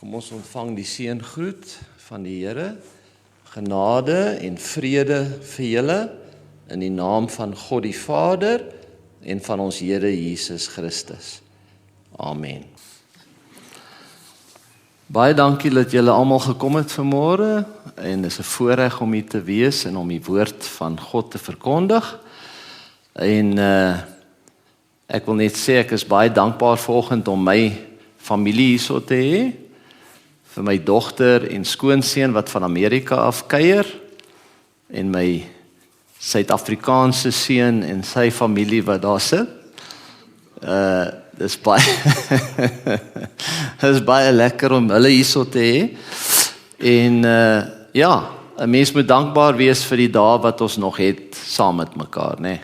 Kom ons ontvang die seëngroet van die Here. Genade en vrede vir julle in die naam van God die Vader en van ons Here Jesus Christus. Amen. Baie dankie dat julle almal gekom het vanmôre en dis 'n voorreg om hier te wees en om die woord van God te verkondig. En ek wil net sê ek is baie dankbaar vanoggend om my familie hierso te hê. Vir my dogter en skoonseun wat van Amerika af kuier en my Suid-Afrikaanse seun en sy familie wat daar sit. Dis baie lekker om hulle hierso te hê. En ja, 'n mens moet dankbaar wees vir die dae wat ons nog het saam met mekaar, né?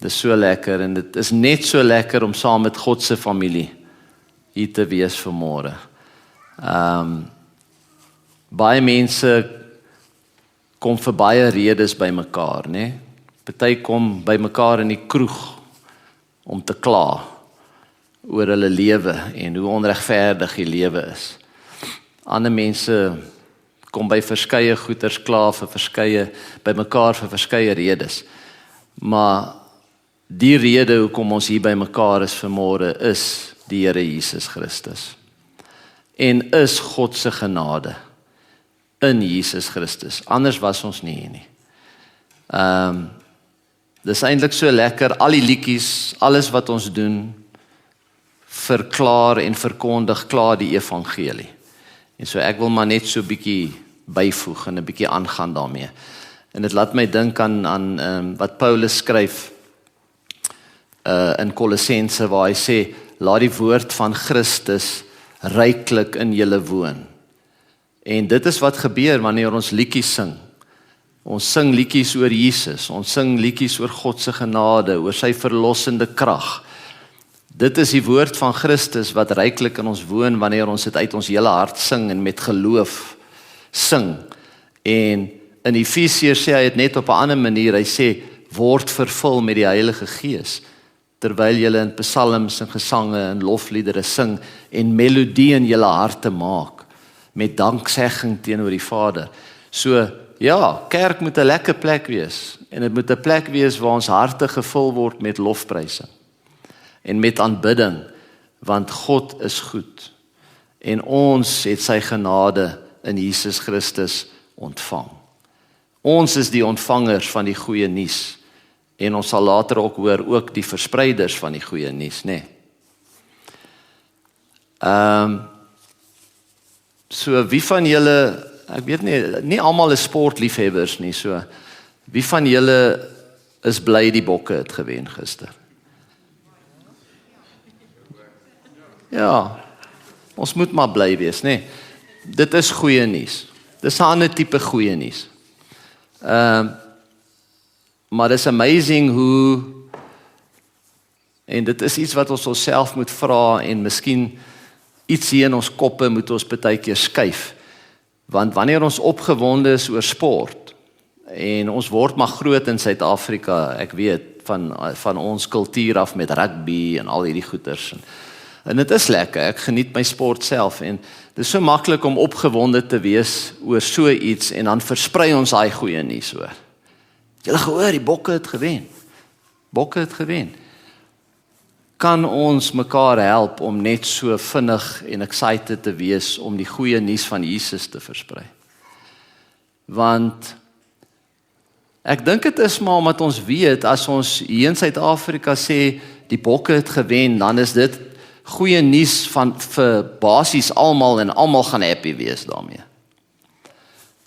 Dis so lekker en dit is net so lekker om saam met God se familie hier te wees vanmôre. Baie mense kom vir baie redes by mekaar, né? Party kom by mekaar in die kroeg om te kla oor hulle lewe en hoe onregverdig die lewe is. Ander mense kom by verskeie goeters kla by mekaar vir verskeie redes. Maar die rede hoekom ons hier by mekaar is vanmôre is die Here Jesus Christus. En is God se genade in Jesus Christus. Anders was ons nie hier nie. Dis eintlik so lekker, al die liedjies, alles wat ons doen, verklaar en verkondig klaar die evangelie. En so ek wil maar net so 'n bietjie byvoeg en 'n bietjie aangaan daarmee. En dit laat my dink aan wat Paulus skryf in Kolossense waar hy sê, laat die woord van Christus ryklik in julle woon. En dit is wat gebeur wanneer ons liedjies sing. Ons sing liedjies oor Jesus, ons sing liedjies oor God se genade, oor sy verlossende krag. Dit is die woord van Christus wat ryklik in ons woon wanneer ons dit uit ons hele hart sing en met geloof sing. En in Efesiërs sê hy dit net op 'n ander manier, hy sê, word vervul met die Heilige Gees, terwyl julle in psalms en gesange en lofliedere sing en melodie in julle harte maak, met danksegging teenoor die Vader. So, ja, kerk moet 'n lekker plek wees, en dit moet 'n plek wees waar ons harte gevul word met lofprysing, en met aanbidding, want God is goed, en ons het sy genade in Jesus Christus ontvang. Ons is die ontvangers van die goeie nuus, en ons sal later ook hoor, ook die verspreiders van die goeie nuus, né? So wie van julle, ek weet nie almal is sportliefhebbers nie, so wie van julle is bly die Bokke het gewen gister? Ja, ons moet maar bly wees, né? Dit is goeie nuus. Dis 'n ander tipe goeie nuus. Maar dit is amazing hoe, en dit is iets wat ons onsself moet vra, en miskien iets hier in ons koppe moet ons baie keer skuif. Want wanneer ons opgewonde is oor sport, en ons word maar groot in Suid-Afrika, ek weet, van ons kultuur af met rugby en al hierdie goeters. En dit is lekker, ek geniet my sport self, en dit is so maklik om opgewonde te wees oor so iets, en dan versprei ons daai goeie nuus oor. Julle gehoor, die Bokke het gewen. Bokke het gewen. Kan ons mekaar help om net so vinnig en excited te wees om die goeie nuus van Jesus te versprei? Want ek dink dit is maar omdat ons weet, as ons hier in Suid-Afrika sê, die Bokke het gewen, dan is dit goeie nuus vir basies almal, en almal gaan happy wees daarmee.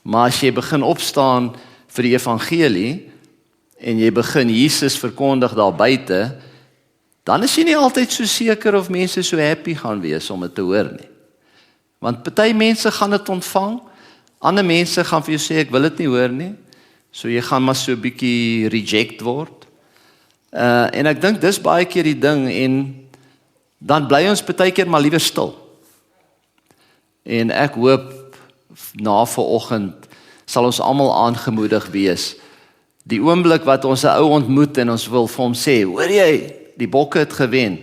Maar as jy begin opstaan vir die evangelie, en jy begin Jesus verkondig daar buite, dan is jy nie altyd so seker of mense so happy gaan wees om dit te hoor nie. Want party mense gaan dit ontvang, ander mense gaan vir jou sê, ek wil dit nie hoor nie, so jy gaan maar so 'n bietjie reject word. En ek dink dis baie keer die ding, en dan bly ons baie keer maar liewer stil. En ek hoop, na vanoggend, sal ons almal aangemoedig wees. Die oomblik wat ons 'n ou ontmoet en ons wil vir hom sê, hoor jy, die Bokke het gewen,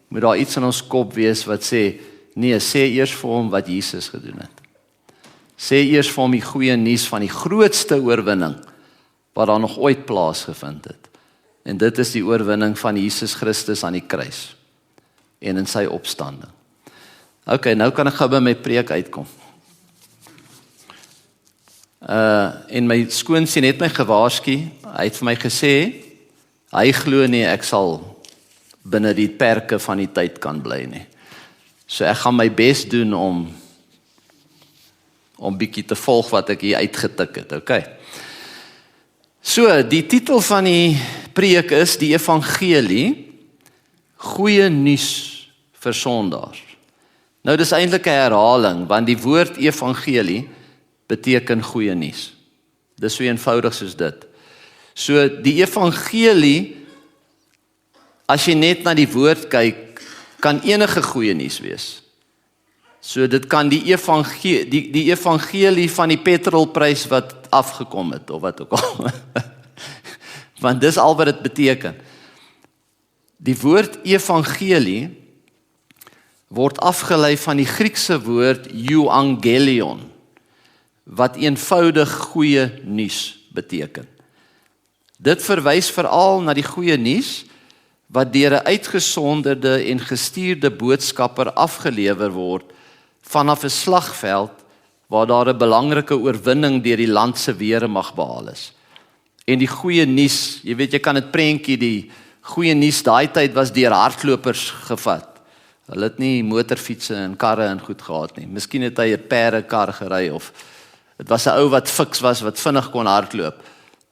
moet daar iets in ons kop wees wat sê, Nee, sê eers vir hom wat Jesus gedoen het. Sê eers vir hom die goeie nuus van die grootste oorwinning wat daar nog ooit plaasgevind het. En dit is die oorwinning van Jesus Christus aan die kruis en in sy opstanding. Ok, nou kan ek gou by my preek uitkom. En my skoonsien het my gewaarsku, hy het vir my gesê, hy glo nie ek sal binne die perke van die tyd kan bly nie. So ek gaan my bes doen om bietjie te volg wat ek hier uitgetik het, ok? So, die titel van die preek is die evangelie, goeie nuus vir sondaars. Nou dis eintlik 'n herhaling, want die woord evangelie beteken goeie nuus. Dis so eenvoudig soos dit. So die evangelie, as jy net na die woord kyk, kan enige goeie nuus wees. So dit kan die evangelie van die petrolprys wat afgekom het, of wat ook al. Want dis al wat dit beteken. Die woord evangelie word afgelei van die Griekse woord euangelion, wat eenvoudig goeie nuus beteken. Dit verwys veral na die goeie nuus wat deur 'n uitgesonderde en gestuurde boodskapper afgelewer word vanaf 'n slagveld waar daar 'n belangrike oorwinning deur die land se weermag behaal is. En die goeie nuus, jy weet jy kan dit prentjie, die goeie nuus daai tyd was deur hardlopers gevat. Hulle het nie motorfietsse en karre en goed gehad nie. Miskien het hy 'n perdekar gery of dit was 'n ou wat fiks was, wat vinnig kon hardloop.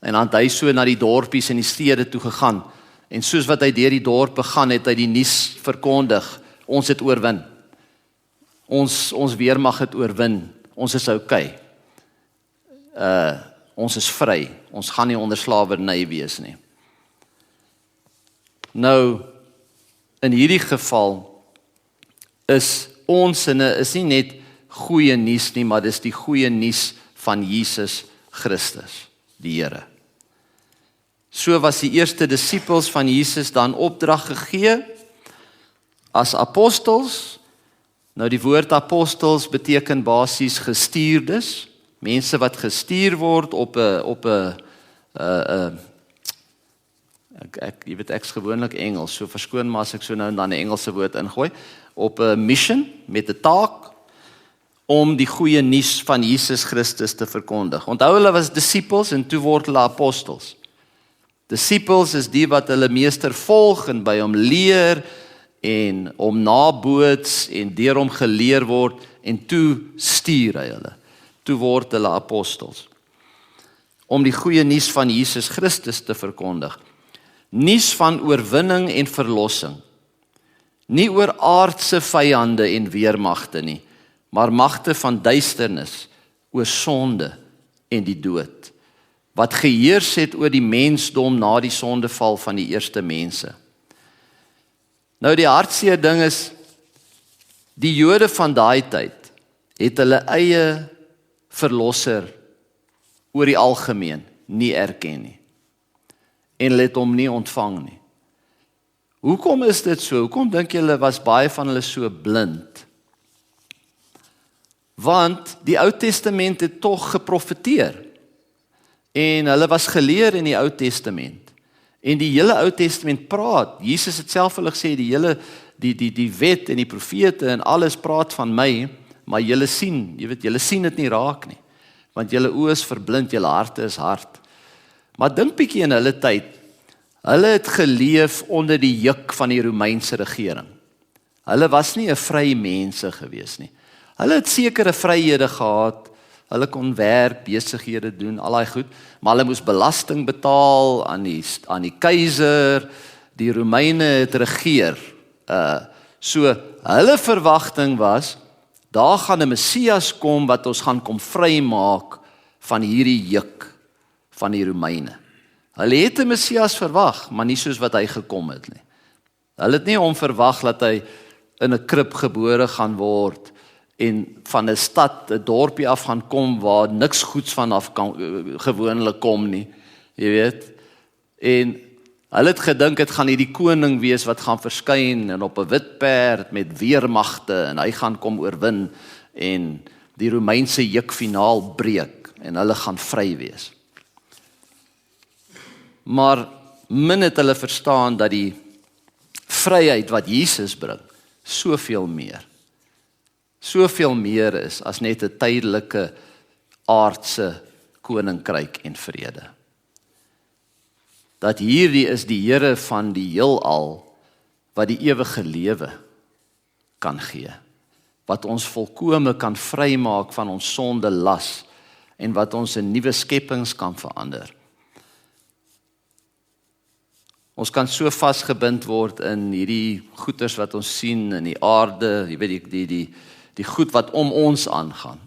En dan het hy so na die dorpies en die stede toe gegaan. En soos wat hy deur die dorp begaan, het hy die nuus verkondig. Ons het oorwin. Ons weermag het oorwin. Ons is okay. Ons is vry. Ons gaan nie onder slawerny wees nie. Nou, in hierdie geval is ons sinne is nie net goeie nuus nie, maar dis die goeie nuus van Jesus Christus, die Here. So was die eerste disippels van Jesus dan opdrag gegee as apostels. Nou die woord apostels beteken basies gestuurdes, mense wat gestuur word op 'n jy weet ek's gewoonlik Engels, so verskoon maar as ek so nou en dan 'n Engelse woord ingooi, op 'n mission met 'n taak om die goeie nuus van Jesus Christus te verkondig. Onthou hulle was disippels en toe word hulle apostels. Disippels is die wat hulle meester volg en by hom leer en hom naboots en deur hom geleer word en toe stuur hy hulle. Toe word hulle apostels. Om die goeie nuus van Jesus Christus te verkondig. Nuus van oorwinning en verlossing. Nie oor aardse vyande en weermagte nie, maar magte van duisternis, oor sonde en die dood, wat geheers het oor die mensdom na die sondeval van die eerste mense. Nou die hartseer ding is, die Jode van daai tyd het hulle eie verlosser oor die algemeen nie erken nie. En hulle het hom nie ontvang nie. Hoekom is dit so? Hoekom dink julle was baie van hulle so blind? Want die Ou Testament het tog geprofeteer. En hulle was geleer in die Ou Testament. En die hele Ou Testament praat. Jesus het self hulle gesê die wet en die profete en alles praat van my, maar julle sien, jy weet, julle sien dit nie raak nie. Want julle oë is verblind, julle harte is hard. Maar dink bietjie in hulle tyd. Hulle het geleef onder die juk van die Romeinse regering. Hulle was nie 'n vrye mense gewees nie. Hulle het sekere vryhede gehad. Hulle kon werk, besighede doen, al daai goed, maar hulle moes belasting betaal aan die keiser. Die Romeine het regeer. So hulle verwagting was, daar gaan 'n Messias kom wat ons gaan kom vrymaak van hierdie juk van die Romeine. Hulle het 'n Messias verwag, maar nie soos wat hy gekom het nie. Hulle het nie hom verwag dat hy in 'n krib gebore gaan word en van 'n stad, 'n dorpie af gaan kom waar niks goeds vanaf kan gewoonlik kom nie. Jy weet. En Hulle het gedink het gaan hierdie koning wees wat gaan verskyn en op 'n wit perd met weermagte en hy gaan kom oorwin en die Romeinse juk-finaal breek en hulle gaan vry wees. Maar min het hulle verstaan dat die vryheid wat Jesus bring, soveel meer is as net 'n tydelike aardse koninkryk en vrede. Dat hierdie is die Here van die heelal wat die ewige lewe kan gee, wat ons volkome kan vrymaak van ons sonde las en wat ons in nuwe skepings kan verander. Ons kan so vasgebind word in hierdie goeders wat ons sien in die aarde, jy weet die goed wat om ons aangaan.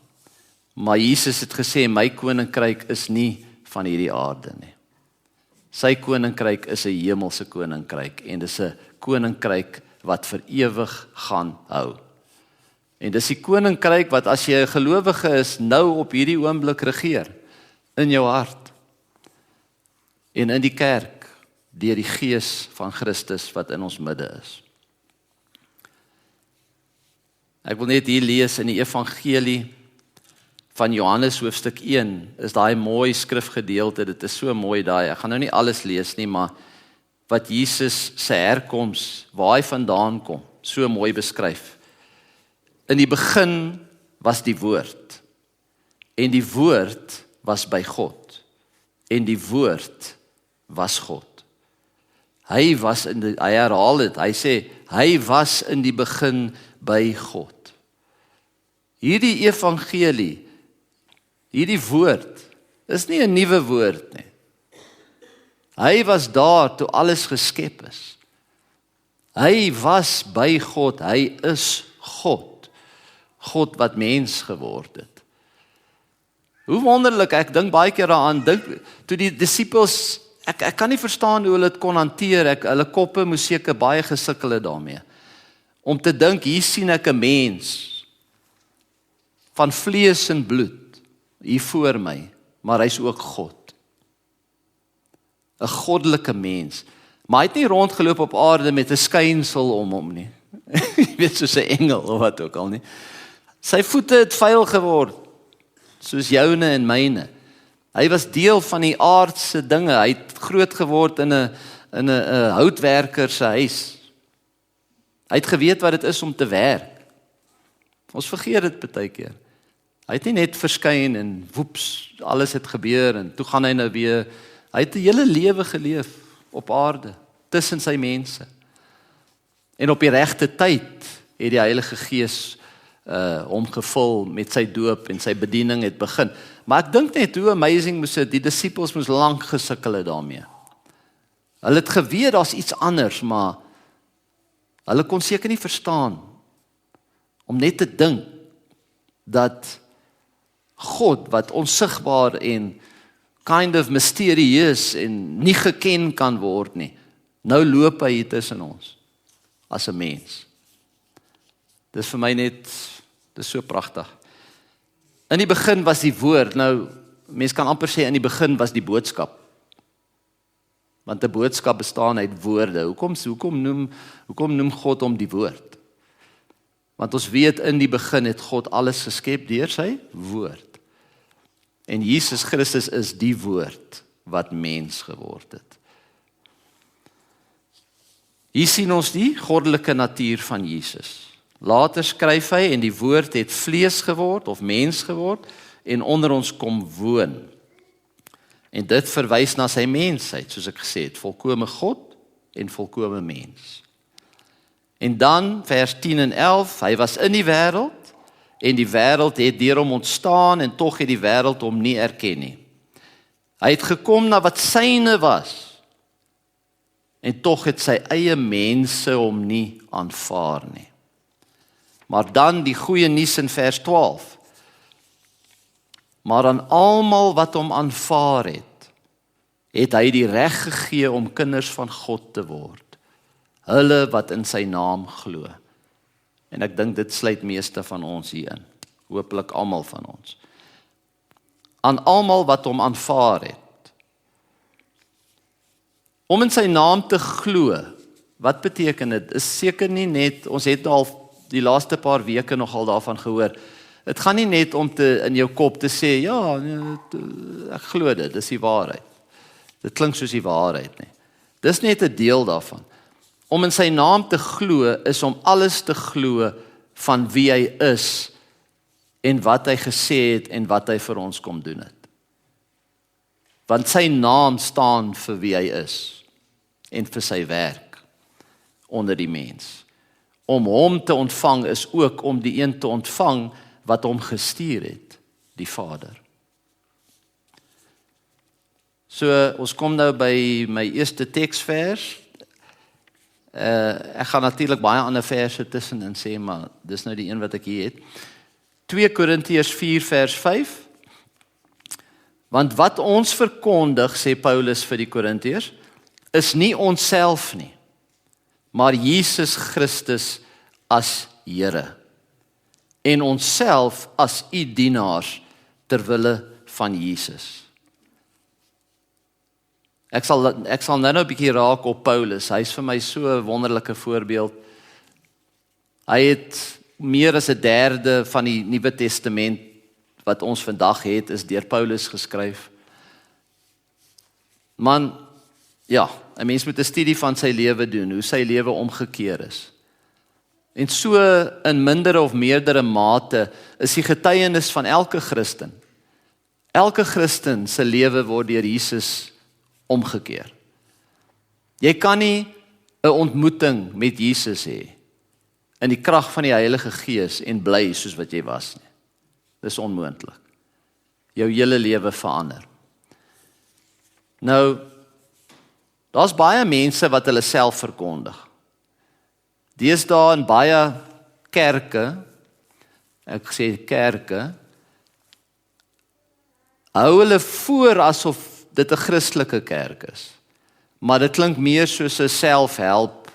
Maar Jesus het gesê, my koninkryk is nie van hierdie aarde nie. Sy koninkryk is 'n hemelse koninkryk en dis 'n koninkryk wat vir ewig gaan hou. En dis die koninkryk wat as jy 'n gelowige is, nou op hierdie oomblik regeer in jou hart en in die kerk deur die Gees van Christus wat in ons midde is. Ek wil net hier lees in die evangelie van Johannes hoofstuk 1, is daai mooi skrifgedeelte, dit is so mooi daai, ek gaan nou nie alles lees nie, maar wat Jesus sy herkoms, waar hy vandaan kom, so mooi beskryf. In die begin was die woord, en die woord was by God, en die woord was God. Hy herhaal dit, hy sê, hy was in die begin by God. Hierdie evangelie, hierdie woord, is nie 'n nuwe woord nie. Hy was daar toe alles geskep is. Hy was by God, hy is God. God wat mens geword het. Hoe wonderlik, ek dink baie keer daaraan, toe die disippels, ek kan nie verstaan hoe hulle dit kon hanteer, hulle koppe moes seker baie gesukkel het daarmee. Om te dink, hier sien ek 'n mens, van vlees en bloed, hier voor my, maar hy's ook God. 'n goddelike mens. Maar hy het nie rondgeloop op aarde met 'n skynsel om hom nie. Jy weet, soos 'n engel of wat ook al nie. Sy voete het vuil geword, soos joune en myne. Hy was deel van die aardse dinge. Hy het groot geword in 'n houtwerker se huis. Hy het geweet wat dit is om te werk. Ons vergeet dit baie keer. Hy het nie net verskyn en woeps, alles het gebeur en toe gaan hy nou weer. Hy het 'n hele lewe geleef op aarde, tussen sy mense. En op die regte tyd het die Heilige Gees hom gevul met sy doop en sy bediening het begin. Maar ek dink net hoe amazing moes dit, die disippels moes lank gesukkel het daarmee. Hulle het geweet daar's iets anders, maar hulle kon seker nie verstaan om net te dink dat God wat onsigbaar en kind of mysterieus en nie geken kan word nie, nou loop hy hier tussen ons as 'n mens. Dis vir my net, dis so pragtig. In die begin was die woord, nou mens kan amper sê in die begin was die boodskap. Want 'n boodskap bestaan uit woorde. Hoekom noem God hom die woord? Want ons weet in die begin het God alles geskep deur sy woord. En Jesus Christus is die woord wat mens geword het. Hier sien ons die goddelike natuur van Jesus. Later skryf hy, en die woord het vlees geword of mens geword en onder ons kom woon. En dit verwys na sy mensheid, soos ek gesê het, volkome God en volkome mens. En dan vers 10 en 11, hy was in die wêreld en die wêreld het deur hom ontstaan en tog het die wêreld hom nie erken nie. Hy het gekom na wat syne was en tog het sy eie mense hom nie aanvaar nie. Maar dan die goeie nuus in vers 12. Maar aan almal wat hom aanvaar het hy die reg gegee om kinders van God te word. Hulle wat in sy naam glo. En ek dink dit sluit meeste van ons hier in. Hopelik almal van ons. Aan almal wat hom aanvaar het. Om in sy naam te glo, wat beteken dit? Is seker nie net, ons het al die laaste paar weke nogal daarvan gehoor, het gaan nie net om in jou kop te sê, ja, ek glo dit, dis die waarheid. Dit klink soos die waarheid nie. Dis net 'n deel daarvan. Om in sy naam te glo, is om alles te glo van wie hy is, en wat hy gesê het, en wat hy vir ons kom doen het. Want sy naam staan vir wie hy is, en vir sy werk onder die mens. Om hom te ontvang is ook om die een te ontvang wat hom gestuur het, die Vader. So, ons kom nou by my eerste teksvers. Ek gaan natuurlik baie ander verse tussenin sê, maar dis nou die een wat ek hier het. 2 Korintiërs 4 vers 5. Want wat ons verkondig, sê Paulus vir die Korintiërs, is nie onsself nie, maar Jesus Christus as Here, en onsself as u dienaars ter wille van Jesus. Ek sal nou 'n bietjie raak op Paulus. Hy is vir my so 'n wonderlike voorbeeld. Hy het meer as 1/3 van die Nuwe Testament wat ons vandag het, is deur Paulus geskryf. Man, ja, 'n mens moet 'n studie van sy lewe doen, hoe sy lewe omgekeer is. En so in mindere of meerdere mate is die getuienis van elke Christen. Elke Christen se lewe word deur Jesus omgekeer. Jy kan nie 'n ontmoeting met Jesus hê in die krag van die Heilige Gees en bly soos wat jy was nie. Dis onmoontlik. Jou hele lewe verander. Nou, daar's baie mense wat hulle self verkondig. Deesdae in baie kerke, ek sê kerke, hou hulle voor asof dit 'n Christelike kerk is. Maar dit klink meer soos 'n selfhelp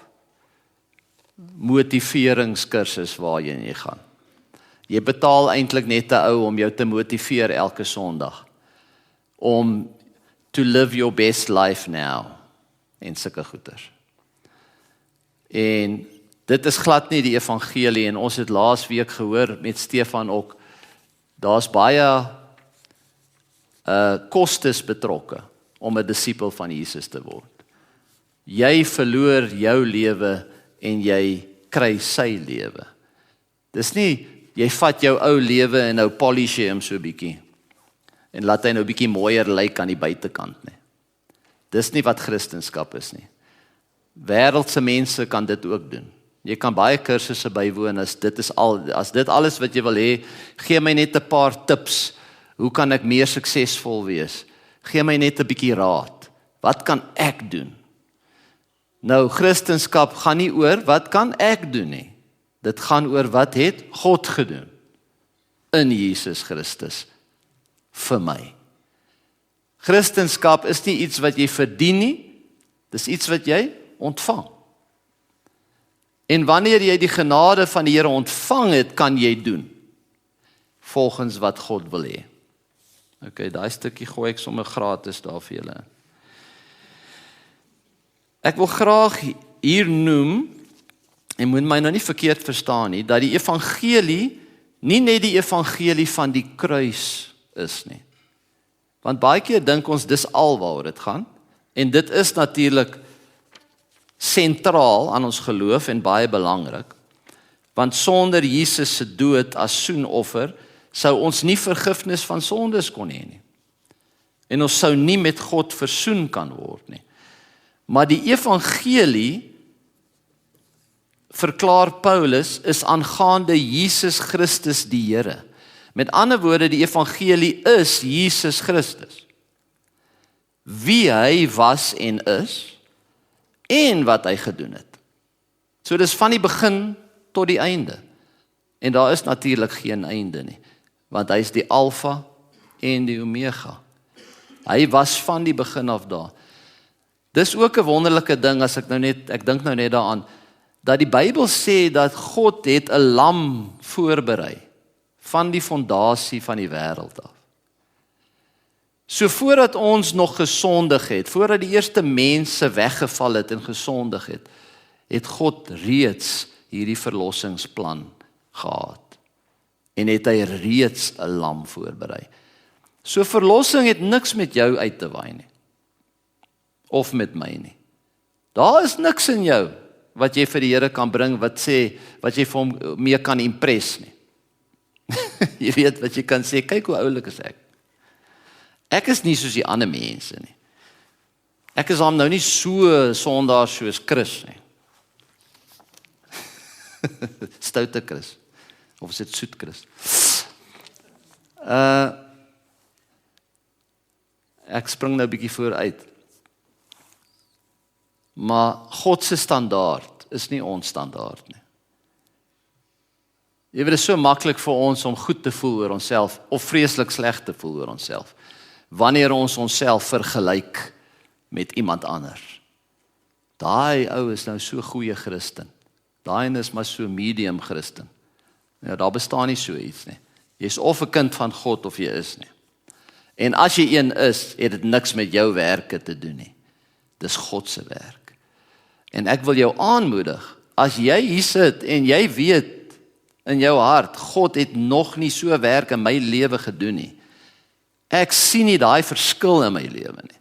motiveringskursus waarheen jy gaan. Jy betaal eintlik net 'n ou om jou te motiveer elke Sondag om to live your best life now en sulke goeters. En dit is glad nie die evangelie, en ons het laas week gehoor met Stefan ook, daar's baie kostes betrokke om 'n disipel van Jesus te word. Jy verloor jou lewe en jy kry sy lewe. Dis nie, jy vat jou ou lewe en nou polish hom so 'n bietjie en laat hy nou 'n bietjie mooier lyk aan die buitekant nie. Dis nie wat Christendom is nie. Wêreldse mense kan dit ook doen. Jy kan baie kursusse bywoon as dit alles wat jy wil hê, gee my net 'n paar tips. Hoe kan ek meer suksesvol wees? Gee my net 'n bietjie raad. Wat kan ek doen? Nou, Christendom gaan nie oor wat kan ek doen nie. Dit gaan oor wat het God gedoen in Jesus Christus vir my. Christendom is nie iets wat jy verdien nie, dis iets wat jy ontvang. En wanneer jy die genade van die Here ontvang het, kan jy doen volgens wat God wil hê. Okay, daai stukkie gooi ek sommer gratis daar vir julle. Ek wil graag hier noem, en moet my nou nie verkeerd verstaan nie, dat die evangelie nie net die evangelie van die kruis is nie. Want baie keer dink ons dis alwaaroor dit gaan, en dit is natuurlik sentraal aan ons geloof en baie belangrik, want sonder Jesus se dood as soenoffer sou ons nie vergifnis van sondes kon hê nie. En ons sou nie met God versoen kan word nie. Maar die evangelie, verklaar Paulus, is aangaande Jesus Christus die Here. Met ander woorde, die evangelie is Jesus Christus. Wie hy was en is, en wat hy gedoen het. So dis van die begin tot die einde. En daar is natuurlik geen einde nie, want hy is die Alfa en die Omega. Hy was van die begin af daar. Dis ook 'n wonderlike ding as ek dink nou net daaraan, dat die Bybel sê dat God het 'n lam voorberei van die fondasie van die wêreld af. So voordat ons nog gesondig het, voordat die eerste mense weggeval het en gesondig het God reeds hierdie verlossingsplan gehad. En het hy reeds 'n lam voorberei. So verlossing het niks met jou uit te waai nie. Of met my nie. Daar is niks in jou wat jy vir die Here kan bring, wat jy vir hom mee kan impress nie. Jy weet wat jy kan sê, kyk hoe oulik is ek. Ek is nie soos die ander mense nie. Ek is hom nou nie so sondaar soos Chris nie. Stoute Chris. Of is dit soet Chris? Ek spring nou 'n bietjie vooruit. Maar God se standaard is nie ons standaard nie. Jy weet, dit is so maklik vir ons om goed te voel oor onsself of vreeslik sleg te voel oor onsself wanneer ons onsself vergelyk met iemand anders. Daai ou is nou so goeie Christen. Daai is maar so medium Christen. Ja, daar bestaan nie so iets nie. Jy's of 'n kind van God of jy is nie. En as jy een is, het dit niks met jou werke te doen nie. Dis God se werk. En ek wil jou aanmoedig, as jy hier sit en jy weet in jou hart, God het nog nie so werk in my lewe gedoen nie. Ek sien nie daai verskil in my lewe nie.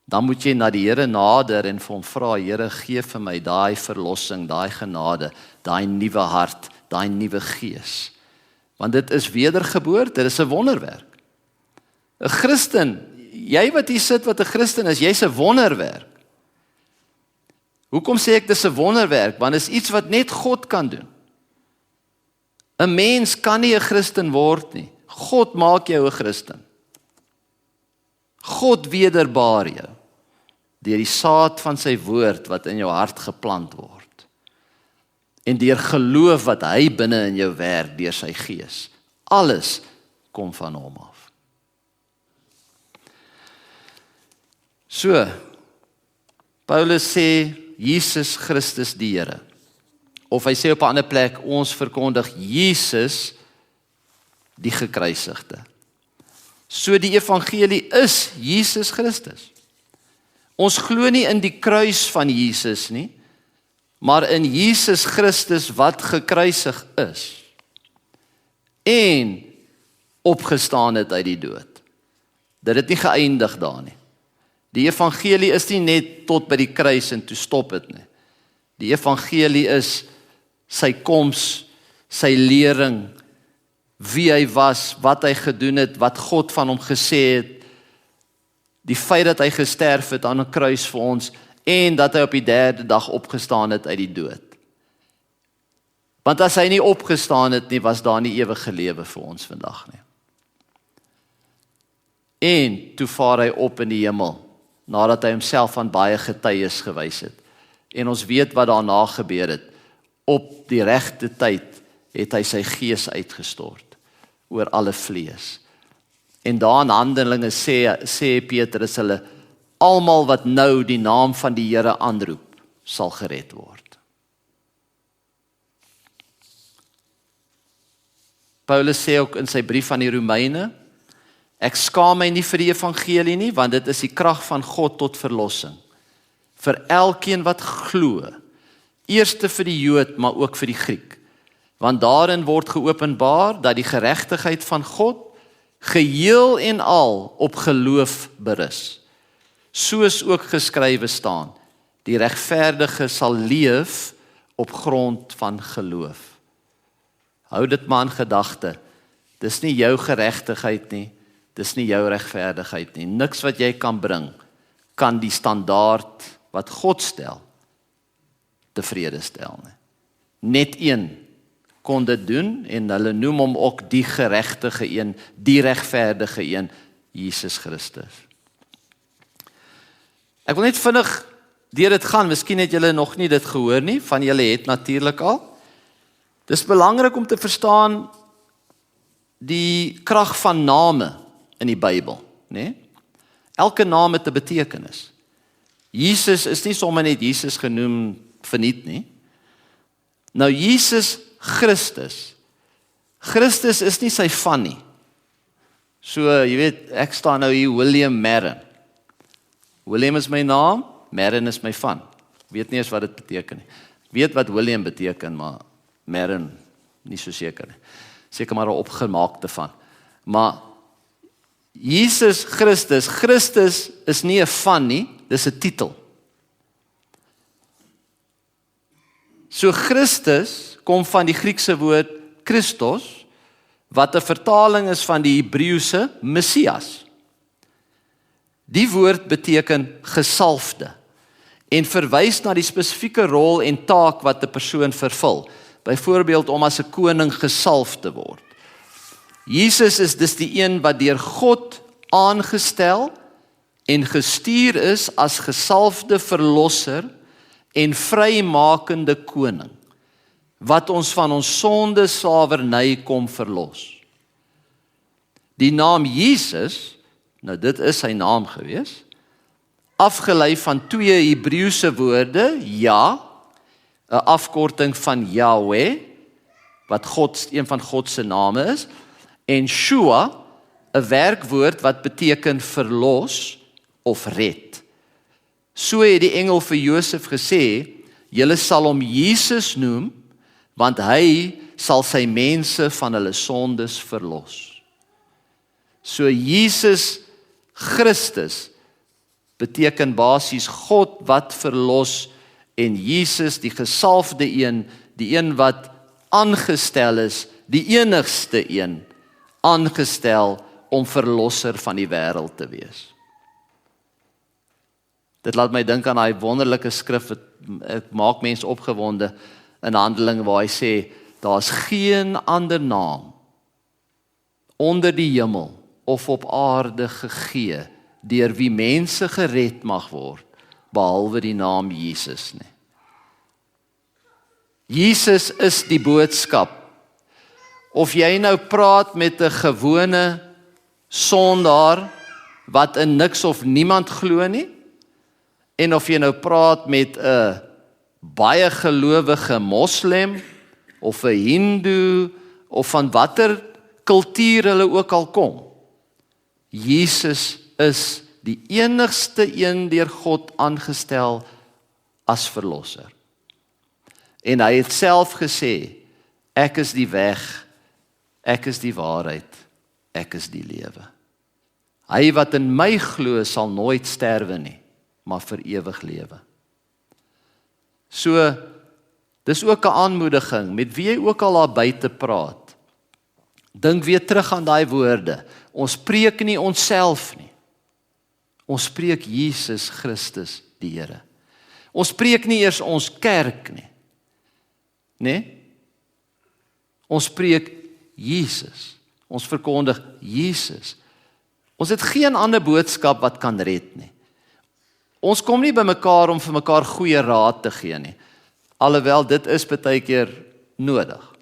Dan moet jy na die Here nader en vir hom vra, Here, gee vir my daai verlossing, daai genade, daai nuwe hart, daai nuwe gees. Want dit is wedergeboorte, dit is 'n wonderwerk. 'n Christen, jy wat hier sit wat 'n Christen is, jy's 'n wonderwerk. Hoekom sê ek dis 'n wonderwerk? Want dit is iets wat net God kan doen. 'n Mens kan nie 'n Christen word nie. God maak jou 'n Christen. God wederbaar jou deur die saad van sy woord wat in jou hart geplant word. En deur geloof wat hy binne in jou werk deur sy gees. Alles kom van hom af. So, Paulus sê Jesus Christus die Here. Of hy sê op 'n ander plek, ons verkondig Jesus die gekruisigde. So die evangelie is Jesus Christus. Ons glo nie in die kruis van Jesus nie, maar in Jesus Christus wat gekruisig is. En opgestaan het uit die dood. Dit het nie geëindig daar nie. Die evangelie is nie net tot by die kruis en toe stop het nie. Die evangelie is sy koms, sy lering, wie hy was, wat hy gedoen het, wat God van hom gesê het, die feit dat hy gesterf het aan 'n kruis vir ons, en dat hy op die 3de dag opgestaan het uit die dood. Want as hy nie opgestaan het nie, was daar nie ewige lewe vir ons vandag nie. En toe vaar hy op in die hemel, nadat hy homself aan baie getuies gewys het. En ons weet wat daarna gebeur het. Op die regte tyd het hy sy gees uitgestort oor alle vlees. En daar in Handelinge sê Petrus hulle, almal wat nou die naam van die Here aanroep, sal gered word. Paulus sê ook in sy brief aan die Romeine, ek skaam my nie vir die evangelie nie, want dit is die krag van God tot verlossing. Vir elkeen wat glo, eerste vir die Jood, maar ook vir die Griek. Want daarin word geopenbaar dat die geregtigheid van God geheel en al op geloof berus. Soos ook geskrywe staan, die regverdige sal leef op grond van geloof. Hou dit maar in gedagte, dis nie jou geregtigheid nie, dis nie jou regverdigheid nie. Niks wat jy kan bring, kan die standaard wat God stel, tevrede stel nie. Net een kon dit doen, en hulle noem hom ook die geregtige een, die regverdige een, Jesus Christus. Ek wil net vinnig deur dit gaan, miskien het julle nog nie dit gehoor nie, van julle het natuurlik al. Dis belangrik om te verstaan die krag van name in die Bybel, né? Elke naam het 'n betekenis. Jesus is nie sommer net Jesus genoem verniet nie. Nou Jesus Christus is nie sy van nie. So, jy weet, ek staan nou hier William Merrin. William is my naam, Merrin is my van. Weet nie eens wat dit beteken nie. Weet wat William beteken, maar Merrin, nie so seker nie. Seker maar 'n opgemaakte van. Maar Jesus Christus is nie 'n van nie, dis 'n titel. So Christus kom van die Griekse woord Christos, wat 'n vertaling is van die Hebreëse Messias. Die woord beteken gesalfde en verwys na die spesifieke rol en taak wat 'n persoon vervul. Byvoorbeeld om as 'n koning gesalf te word. Jesus is dus die een wat deur God aangestel en gestuur is as gesalfde verlosser en vrymakende koning, wat ons van ons sonde slawerny kom verlos. Die naam Jesus, nou dit is sy naam gewees, afgelei van twee Hebreëse woorde, ja, 'n afkorting van Yahweh, wat een van God se name is, en Shua, 'n werkwoord wat beteken verlos of red. So het die engel vir Josef gesê, julle sal hom Jesus noem, want hy sal sy mense van hulle sondes verlos. So Jesus Christus beteken basies God wat verlos en Jesus die gesalfde een, die een wat aangestel is, die enigste een, aangestel om verlosser van die wêreld te wees. Dit laat my dink aan daai wonderlike skrif, het maak mense opgewonde in Handelinge waar hy sê, daar's geen ander naam onder die hemel of op aarde gegee, deur wie mense gered mag word, behalwe die naam Jesus nie. Jesus is die boodskap. Of jy nou praat met 'n gewone sondaar, wat in niks of niemand glo nie, en of jy nou praat met 'n baie gelowige moslem, of 'n hindoe, of van watter kultuur hulle ook al kom. Jesus is die enigste een deur God aangestel as verlosser. En hy het self gesê, ek is die weg, ek is die waarheid, ek is die lewe. Hy wat in my glo sal nooit sterwe nie, maar vir ewig lewe. So, dis ook 'n aanmoediging, met wie jy ook al daar buite praat. Dink weer terug aan daai woorde. Ons preek nie onsself nie. Ons preek Jesus Christus die Here. Ons preek nie eers ons kerk nie. Nee? Ons preek Jesus. Ons verkondig Jesus. Ons het geen ander boodskap wat kan red nie. Ons kom nie by mekaar om vir mekaar goeie raad te gee nie. Alhoewel dit is baie keer nodig.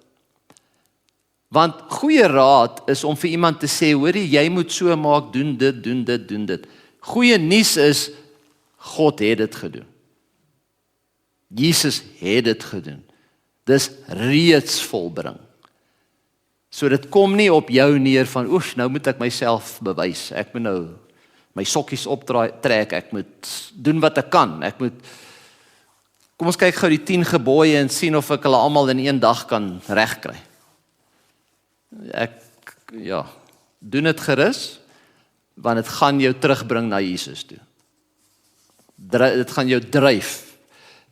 Want goeie raad is om vir iemand te sê, hoorie, jy moet so maak, doen dit, doen dit, doen dit. Goeie nuus is, God het dit gedoen. Jesus het dit gedoen. Dis reeds volbring. So dit kom nie op jou neer van, oef, nou moet ek myself bewys. Ek moet nou my sokkies optrek, ek moet doen wat ek kan. Kom ons kyk gou die 10 gebooie en sien of ek hulle almal in een dag kan regkry. Doen dit gerus, want dit gaan jou terugbring na Jesus toe. Dit gaan jou dryf.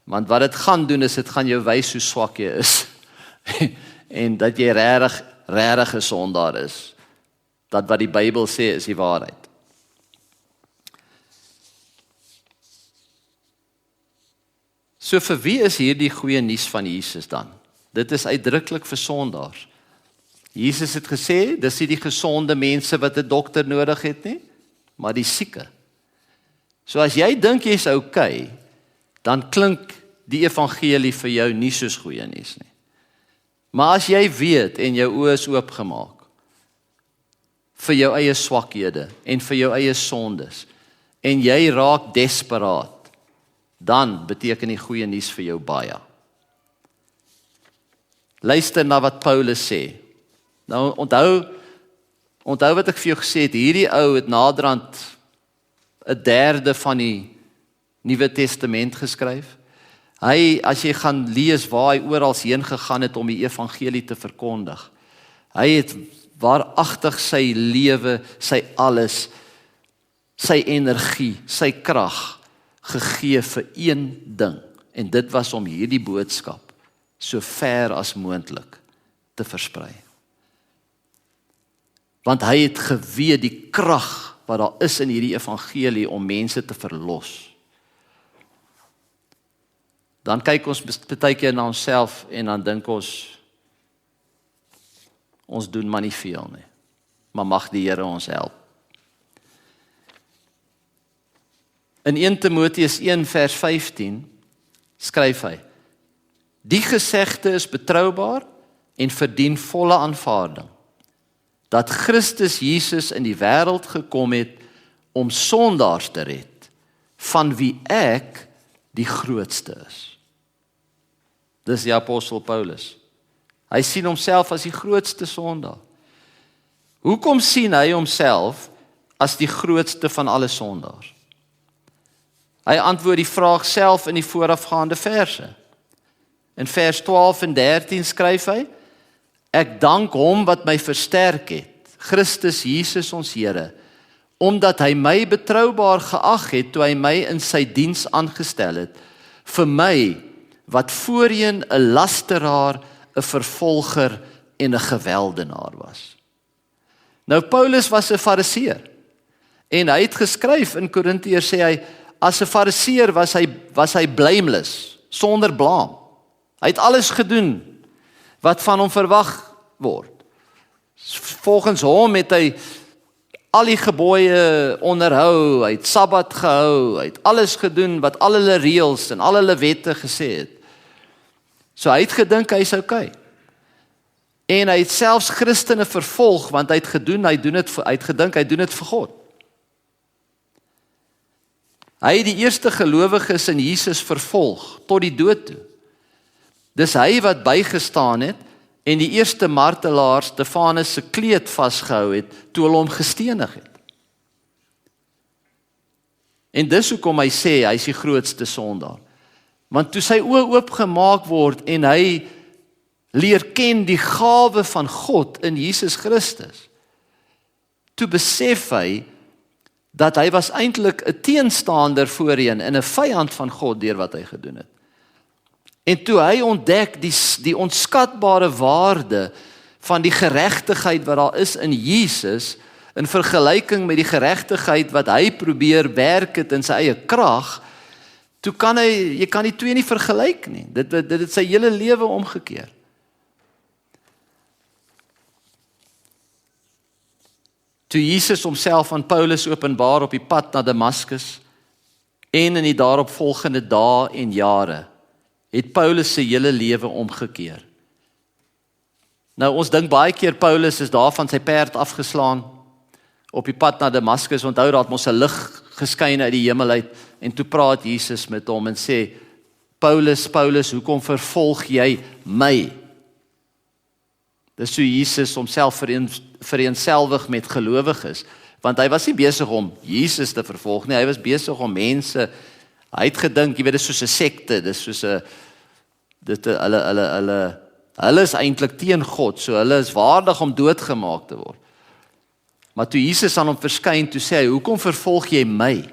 Want wat dit gaan doen is, dit gaan jou wys hoe swak jy is. En dat jy regtig 'n sondaar is. Dat wat die Bybel sê is die waarheid. So vir wie is hierdie goeie nuus van Jesus dan? Dit is uitdruklik vir sondaars. Jesus het gesê, dis nie die gesonde mense wat 'n dokter nodig het nie, maar die sieke. So as jy dink jy's okay, dan klink die evangelie vir jou nie soos goeie nuus nie. Maar as jy weet en jou oë is oopgemaak vir jou eie swakhede en vir jou eie sondes en jy raak desperaat, dan beteken die goeie nuus vir jou baie. Luister na wat Paulus sê. Nou onthou, Onthou wat ek vir jou gesê het, hierdie ou het naderhand 1/3 van die Nuwe Testament geskryf. Hy, as jy gaan lees waar hy oral heen gegaan het om die evangelie te verkondig. Hy het waaragtig sy lewe, sy alles, sy energie, sy krag gegee vir een ding. En dit was om hierdie boodskap so ver as moontlik te versprei. Want hy het geweet die krag wat daar is in hierdie evangelie om mense te verlos. Dan kyk ons baie keer na onsself en dan dink ons doen maar nie veel nie. Maar mag die Here ons help. In 1 Timoteus 1 vers 15 skryf hy: Die gesegde is betroubaar en verdien volle aanvaarding, dat Christus Jesus in die wêreld gekom het om sondaars te red, van wie ek die grootste is. Dis die apostel Paulus. Hy sien homself as die grootste sondaar. Hoekom sien hy homself as die grootste van alle sondaars? Hy antwoord die vraag self in die voorafgaande verse. In vers 12 en 13 skryf hy: Ek dank hom wat my versterk het, Christus Jesus ons Here, omdat hy my betroubaar geag het toe hy my in sy diens aangestel het, vir my wat voorheen 'n lasteraar, 'n vervolger en 'n geweldenaar was. Nou Paulus was 'n fariseer en hy het geskryf in Korintiërs, sê hy, as 'n fariseer was hy blameless, sonder blaam. Hy het alles gedoen wat van hom verwag word. Volgens hom het hy al die gebooie onderhou, hy het Sabbat gehou, hy het alles gedoen wat al hulle reëls en al hulle wette gesê het. So hy het gedink hy's okay. En hy het selfs Christene vervolg, want hy het gedink hy doen dit vir God. Hy het die eerste gelowiges in Jesus vervolg, tot die dood toe. Dis hy wat bygestaan het, en die eerste martelaar Stefanus se kleed vasgehou het, toe hulle hom gestenig het. En dis hoekom hy sê, hy is die grootste sondaar. Want toe sy oë oopgemaak word, en hy leer ken die gawe van God in Jesus Christus, toe besef hy, dat hy was eintlik 'n teenstander voorheen en 'n vyand van God deur wat hy gedoen het. En toe hy ontdek die onskatbare waarde van die geregtigheid wat daar is in Jesus, in vergelyking met die geregtigheid wat hy probeer werk het in sy eie krag, toe jy kan die twee nie vergelyk nie. Dit het sy hele lewe omgekeer. Toe Jesus homself aan Paulus openbaar op die pad na Damaskus en in die daaropvolgende dae en jare, het Paulus se hele lewe omgekeer. Nou ons dink baie keer Paulus is daar van sy perd afgeslaan op die pad na Damaskus. Onthou daar het mos 'n lig geskyn uit die hemel uit en toe praat Jesus met hom en sê: Paulus, Paulus, hoekom vervolg jy my? Dis so Jesus homself vereenselwig met gelowiges, want hy was nie besig om Jesus te vervolg nie, hy was besig om mense, hy het gedink, jy weet, dit is soos 'n sekte, dis soos 'n, hulle is eintlik teen God, so hulle is waardig om doodgemaak te word. Maar toe Jesus aan hom verskyn, toe sê hy, hoekom vervolg jy my?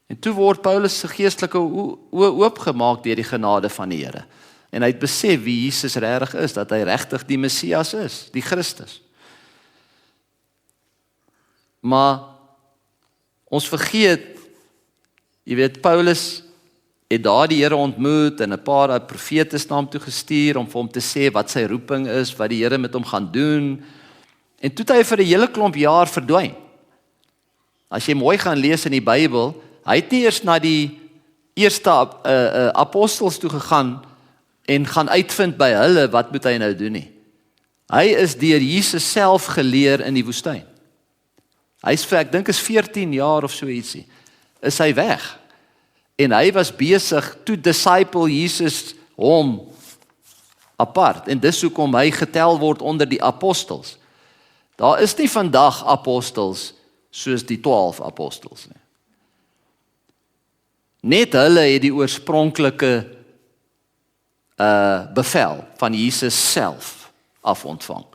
En toe word Paulus se geestelike oë oopgemaak deur die genade van die Here. En hy het besef wie Jesus regtig is, dat hy regtig die Messias is, die Christus. Maar ons vergeet, jy weet, Paulus het daar die Here ontmoet en 'n paar profete na hom toe gestuur om vir hom te sê wat sy roeping is, wat die Here met hom gaan doen. En toe het hy vir 'n hele klomp jaar verdwyn. As jy mooi gaan lees in die Bybel, hy het nie eers na die eerste apostels toe gegaan en gaan uitvind by hulle, wat moet hy nou doen nie. Hy is deur Jesus self geleer in die woestyn. Hy is vir, ek dink is 14 jaar of so ietsie, is hy weg. En hy was besig, toe disciple Jesus hom apart. En dis hoekom hy getel word onder die apostels. Daar is nie vandag apostels soos die 12 apostels nie. Net hulle het die oorspronklike bevel van Jesus self af ontvang.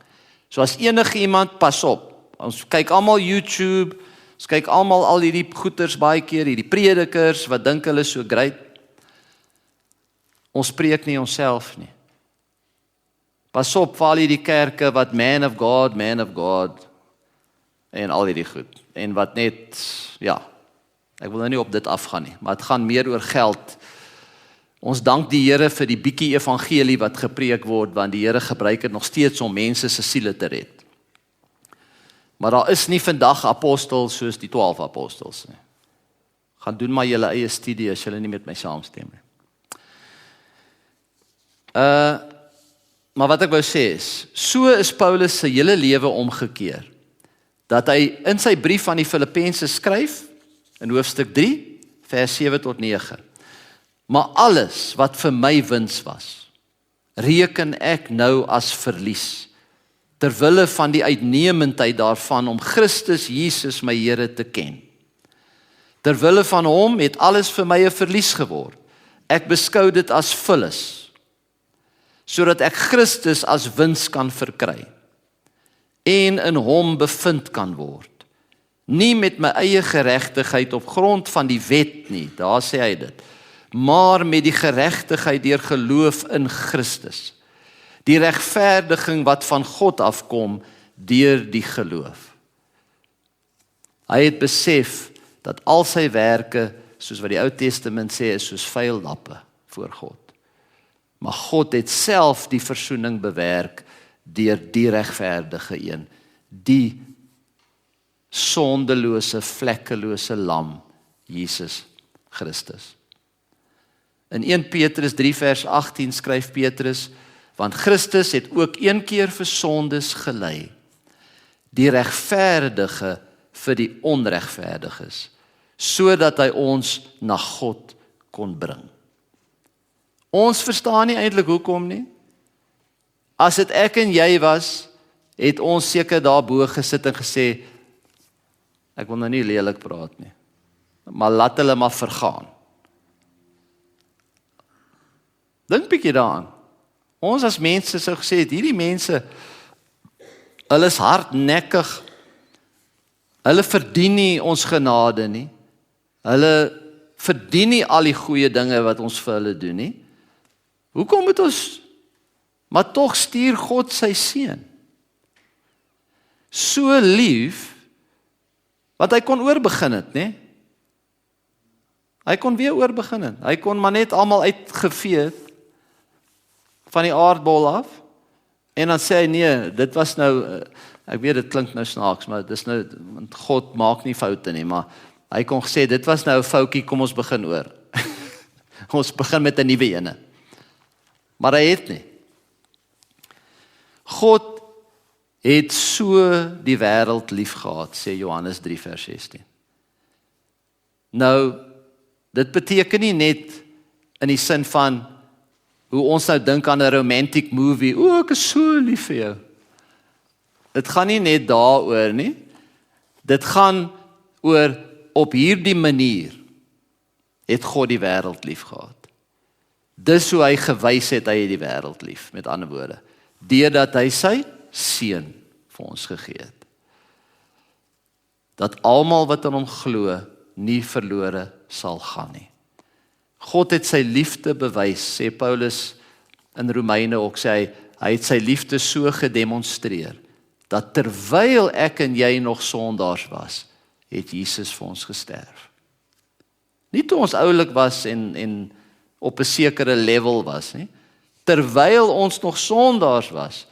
So as enige iemand, pas op, ons kyk almal YouTube, ons kyk almal al hierdie goeters baie keer, hierdie predikers wat dink hulle so great. Ons preek nie onsself nie. Pas op vir al hierdie kerke wat man of God, en al hierdie goed. En wat net, ja, ek wil nou nie op dit afgaan nie, maar het gaan meer oor geld. Ons dank die Here vir die bietjie evangelie wat gepreek word, want die Here gebruik dit nog steeds om mense se siele te red. Maar daar is nie vandag apostels soos die 12 apostels nie. Gaan doen maar julle eie studie as julle nie met my saamstem nie. Maar wat ek wou sê is, so is Paulus se hele lewe omgekeer, dat hy in sy brief aan die Filippense skryf, in hoofstuk 3, vers 7 tot 9, maar alles wat vir my wins was, reken ek nou as verlies, terwille van die uitnemendheid daarvan om Christus Jesus my Here te ken. Terwille van hom het alles vir my 'n verlies geword. Ek beskou dit as vullis, sodat ek Christus as wins kan verkry en in hom bevind kan word. Nie met my eie geregtigheid op grond van die wet nie, daar sê hy dit, maar met die geregtigheid deur geloof in Christus. Die regverdiging wat van God afkom deur die geloof. Hy het besef dat al sy werke, soos wat die Ou Testament sê, is soos vuil lappe voor God. Maar God het self die versoening bewerk deur die regverdige een, die sondelose, vlekkelose lam, Jesus Christus. In 1 Petrus 3 vers 18 skryf Petrus, want Christus het ook een keer vir sondes gelei, die regverdige vir die onregverdiges, sodat hy ons na God kon bring. Ons verstaan nie eintlik hoekom nie. As dit ek en jy was, het ons seker daarbo gesit en gesê, ek wil nou nie lelik praat nie, maar laat hulle maar vergaan. Dink bietjie daaraan. Ons as mense sou gesê het, hierdie mense, hulle is hardnekkig, hulle verdien nie ons genade nie, hulle verdien nie al die goeie dinge wat ons vir hulle doen nie. Hoekom moet ons, maar tog stuur God sy seun. So lief, want hy kon oorbegin het, né? Hy kon weer oorbegin het. Hy kon maar net almal uitgevee het van die aardbol af, en dan sê hy, nee, dit was nou, ek weet dit klink nou snaaks, maar dis nou, want God maak nie foute nie, maar hy kon gesê, dit was nou 'n foutjie, kom ons begin oor. Ons begin met 'n nuwe ene. Maar hy het nie. God het so die wêreld lief gehad, sê Johannes 3 vers 16. Nou, dit beteken nie net in die sin van hoe ons nou dink aan 'n romantic movie, ek is so lief vir jou. Dit gaan nie net daaroor nie. Dit gaan oor op hierdie manier het God die wêreld lief gehad. Dis hoe hy gewys het hy het die wêreld lief, met ander woorde, deurdat hy sy seun vir ons gegee het. Dat almal wat aan hom glo, nie verlore sal gaan nie. God het sy liefde bewys, sê Paulus in Romeine ook, sê hy het sy liefde so gedemonstreer, dat terwyl ek en jy nog sondaars was, het Jesus vir ons gesterf. Nie toe ons oulik was en op 'n sekere level was, nie. Terwyl ons nog sondaars was,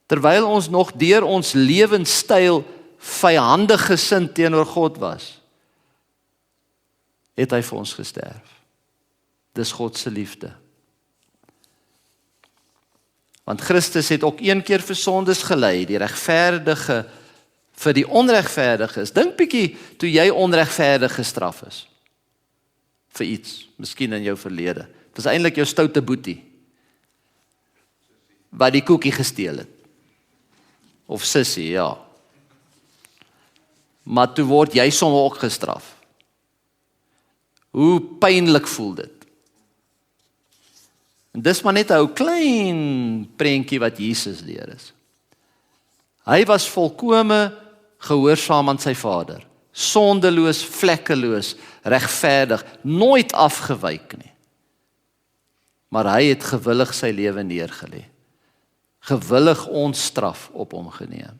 terwyl ons nog deur ons lewenstyl vyandig gesind teenoor God was, het hy vir ons gesterf. Dis God se liefde. Want Christus het ook een keer vir sondes gelei, die regverdige vir die onregverdiges. Dink bietjie toe jy onregverdig gestraf is vir iets, miskien in jou verlede. Dit was eintlik jou stoute boetie wat die koekie gesteel het. Of sussie, ja. maar toe word jy sommer ook gestraf. Hoe pynlik voel dit? En dis maar net 'n ou klein prentjie wat Jesus leer is. Hy was volkome gehoorsaam aan sy Vader, sondeloos, vlekkeloos, regverdig, nooit afgewyk nie. Maar hy het gewillig sy lewe neergelê. Gewillig ons straf op hom geneem.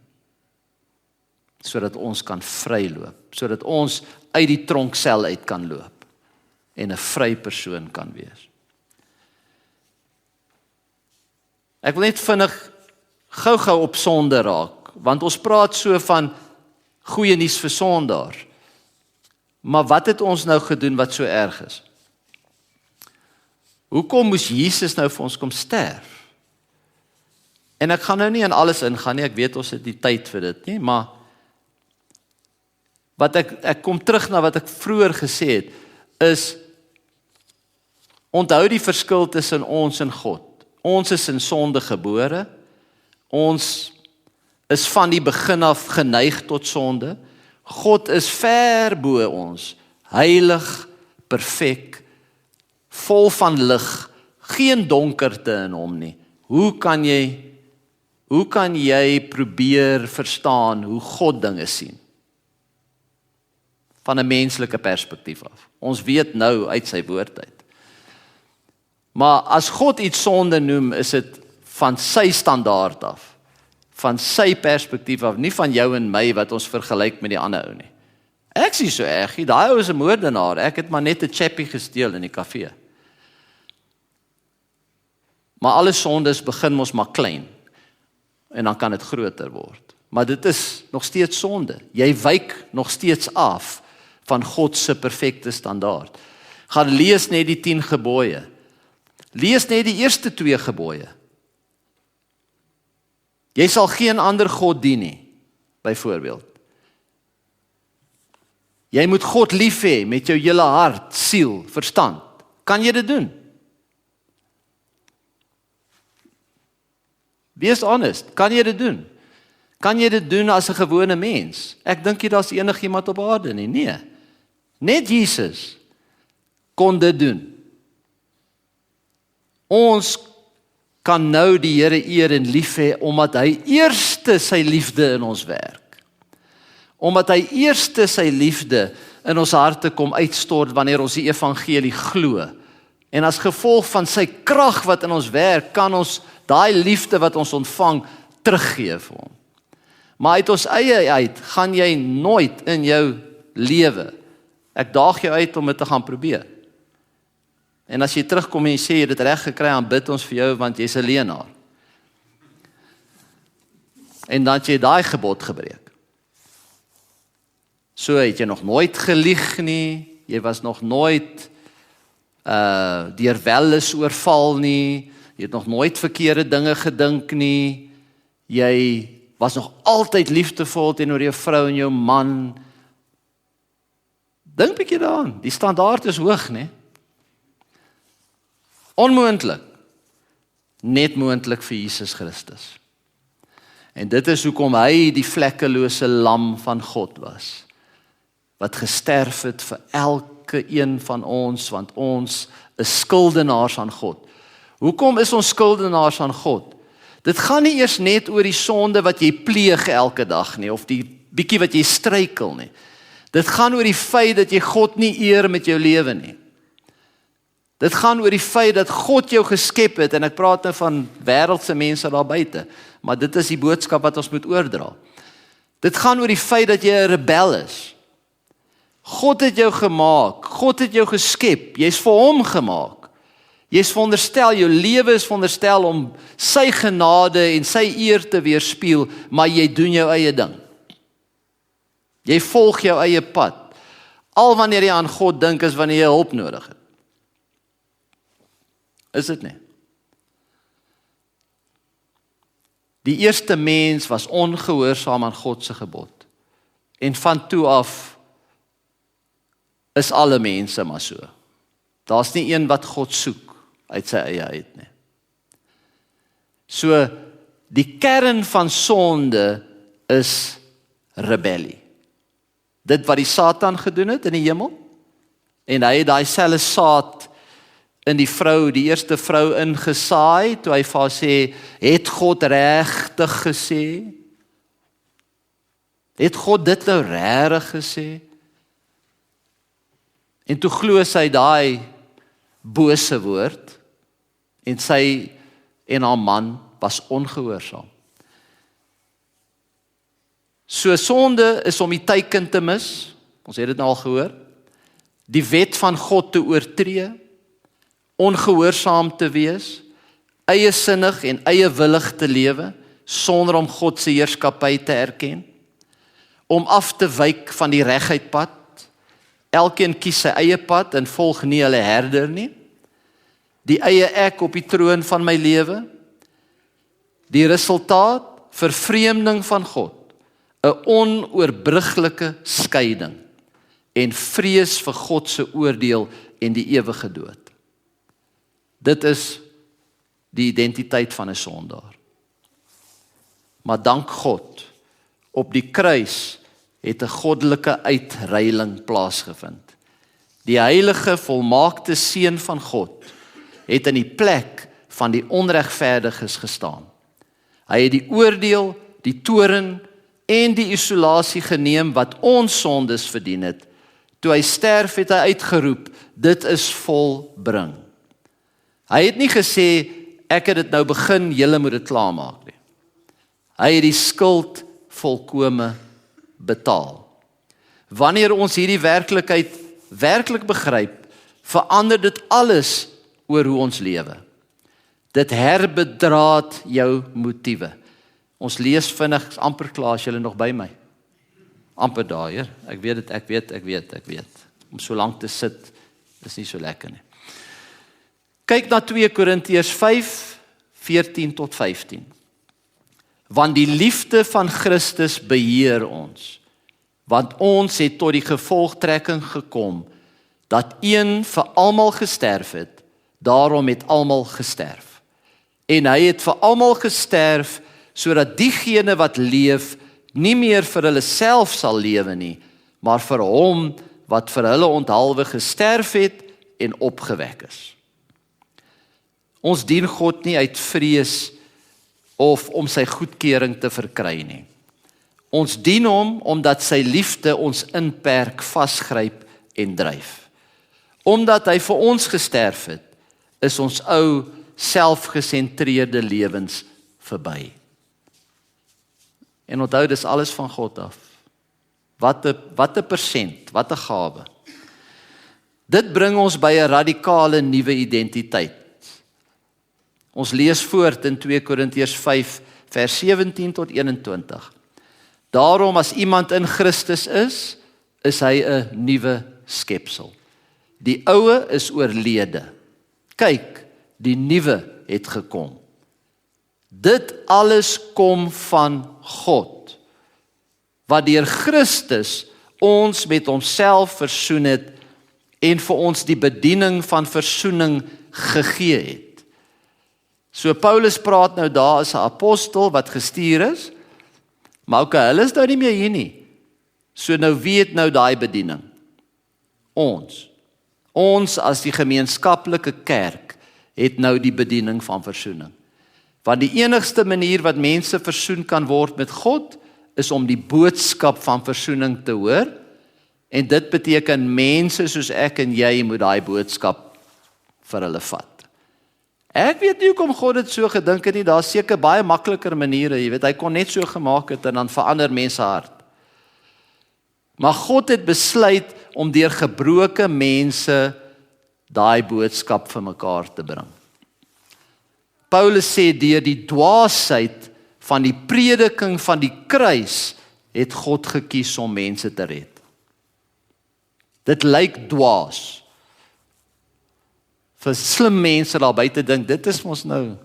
Sodat ons kan vryloop, sodat ons uit die tronksel uit kan loop en 'n vry persoon kan wees. Ek wil net vinnig gou-gou op sonde raak, want ons praat so van goeie nuus vir sondaars. Maar wat het ons nou gedoen wat so erg is? Hoekom moes Jesus nou vir ons kom sterf? En ek gaan nou nie in alles ingaan nie, ek weet ons het nie tyd vir dit nie, maar wat ek kom terug na wat ek vroeër gesê het, is onthou die verskil tussen ons en God. Ons is in sonde gebore, ons is van die begin af geneig tot sonde, God is ver bo ons, heilig, perfek, vol van lig, geen donkerte in hom nie. Hoe kan jy probeer verstaan hoe God dinge sien? Van 'n menslike perspektief af. Ons weet nou uit sy woord uit. Maar as God iets sonde noem, is dit van sy standaard af. Van sy perspektief af, nie van jou en my wat ons vergelyk met die ander ou nie. Ek sien so erg, daai ou is 'n moordenaar, ek het maar net 'n chappie gesteel in die kafee. Maar alle sondes begin mos maar klein, en dan kan dit groter word. Maar dit is nog steeds sonde. Jy wyk nog steeds af van God se perfekte standaard. Gaan lees net die 10 gebooie. Lees net die eerste 2 gebooie. Jy sal geen ander God dien nie, byvoorbeeld. Jy moet God lief hê met jou hele hart, siel, verstand. Kan jy dit doen? Wees honest, kan jy dit doen? Kan jy dit doen as 'n gewone mens? Ek dink nie daar's enigiemand op aarde nie, nee. Net Jesus kon dit doen. Ons kan nou die Here eer en lief hê, omdat hy eerste sy liefde in ons werk. Omdat hy eerste sy liefde in ons harte kom uitstort wanneer ons die evangelie glo. En as gevolg van sy krag wat in ons werk, kan ons daai liefde wat ons ontvang, teruggee vir hom. Maar uit ons eie uit, gaan jy nooit in jou lewe, ek daag jou uit om dit te gaan probeer. En as jy terugkom en jy sê, jy het dit reg gekry, dan bid ons vir jou, want jy's 'n leienaar. En dan het jy daai gebod gebreek. So het jy nog nooit gelieg nie, jy was nog nooit deur welles oorval nie, jy het nog nooit verkeerde dinge gedink nie, jy was nog altyd liefdevol teenoor jou vrou en jou man. Dink bietjie daaraan, die standaard is hoog, né? Onmoontlik. Net moontlik vir Jesus Christus. En dit is hoekom hy die vlekkelose lam van God was, wat gesterf het vir elke een van ons, want ons is skuldenaars aan God. Hoekom is ons skuldenaars aan God? Dit gaan nie eers net oor die sonde wat jy pleeg elke dag nie, of die bietjie wat jy struikel nie. Dit gaan oor die feit dat jy God nie eer met jou lewe nie. Dit gaan oor die feit dat God jou geskep het, en ek praat nou van wêreldse mense daar buite, maar dit is die boodskap wat ons moet oordra. Dit gaan oor die feit dat jy 'n rebel is. God het jou gemaak, God het jou geskep, jy's vir hom gemaak. Jy's veronderstel, jou lewe is veronderstel om sy genade en sy eer te weerspieël, maar jy doen jou eie ding. Jy volg jou eie pad. Al wanneer jy aan God dink is wanneer jy hulp nodig het. Is dit nie? Die eerste mens was ongehoorsaam aan God se gebod. En van toe af is alle mense maar so. Daar's nie een wat God soek uit sy eie uit nie. So, die kern van sonde is rebellie. dit wat die Satan gedoen het in die hemel, en hy het daai selfe saad in die vrou, die eerste vrou ingesaai, toe hy vir haar sê, het God regtig gesê? Het God dit nou regtig gesê? En toe glo sy daai bose woord, en sy en haar man was ongehoorsaam. So sonde is om die teiken te mis, ons het dit nou al gehoor, die wet van God te oortree, ongehoorsaam te wees, eiesinnig en eiewillig te lewe, sonder om God se heerskappy te erken, om af te wyk van die reguit pad, elkeen kies sy eie pad en volg nie hulle herder nie, die eie ek op die troon van my lewe, die resultaat, vervreemding van God, 'n onoorbruggelike skeiding, en vrees vir God se oordeel en die ewige dood. Dit is die identiteit van 'n sondaar. Maar dank God, op die kruis het 'n goddelike uitreiling plaasgevind. Die heilige, volmaakte seun van God het in die plek van die onregverdiges gestaan. Hy het die oordeel, die toorn en die isolasie geneem wat ons sondes verdien het. Toe hy sterf het hy uitgeroep, dit is volbring. Hy het nie gesê, ek het dit nou begin, julle moet dit klaarmaak nie. Hy het die skuld volkome betaal. Wanneer ons hierdie werklikheid werklik begryp, verander dit alles oor hoe ons lewe. Dit herbedraad jou motiewe. Ons lees vinnig, amper klaar, as julle nog by my. Amper daar, heer. Ek weet dit, ek weet. Om so lank te sit, is nie so lekker nie. Kyk na 2 Korintiërs 5, 14 tot 15. Want die liefde van Christus beheer ons, want ons het tot die gevolgtrekking gekom, dat een vir almal gesterf het, daarom het almal gesterf. En hy het vir almal gesterf, sodat diegene wat leef, nie meer vir hulle self sal lewe nie, maar vir hom wat vir hulle onthalwe gesterf het en opgewek is. Ons dien God nie uit vrees of om sy goedkeuring te verkry nie. Ons dien hom omdat sy liefde ons inperk, vasgryp en dryf. Omdat hy vir ons gesterf het, is ons ou selfgesentreerde lewens verby. En onthou, dis alles van God af. Wat 'n persent, wat 'n gawe. Dit bring ons by 'n radikale nuwe identiteit. Ons lees voort in 2 Korintiërs 5, vers 17 tot 21. Daarom as iemand in Christus is hy 'n nuwe skepsel. Die oue is oorlede. Kyk, die nuwe het gekom. Dit alles kom van God, wat deur Christus ons met homself versoen het en vir ons die bediening van versoening gegee het. So Paulus praat nou daar as 'n apostel wat gestuur is, maar ook hulle is nou nie meer hier nie. So nou wie het nou daai bediening? Ons as die gemeenskaplike kerk het nou die bediening van versoening. Want die enigste manier wat mense versoen kan word met God, is om die boodskap van versoening te hoor, en dit beteken mense soos ek en jy moet daai boodskap vir hulle vat. Ek weet nie hoekom God dit so gedink het nie, daar is seker baie makliker maniere, jy weet, hy kon net so gemaak het en dan verander mense hart. Maar God het besluit om deur gebroke mense daai boodskap vir mekaar te bring. Paulus sê deur die dwaasheid van die prediking van die kruis het God gekies om mense te red. Dit lyk dwaas. Vir slim mense daar buite dink, dit is mos nou,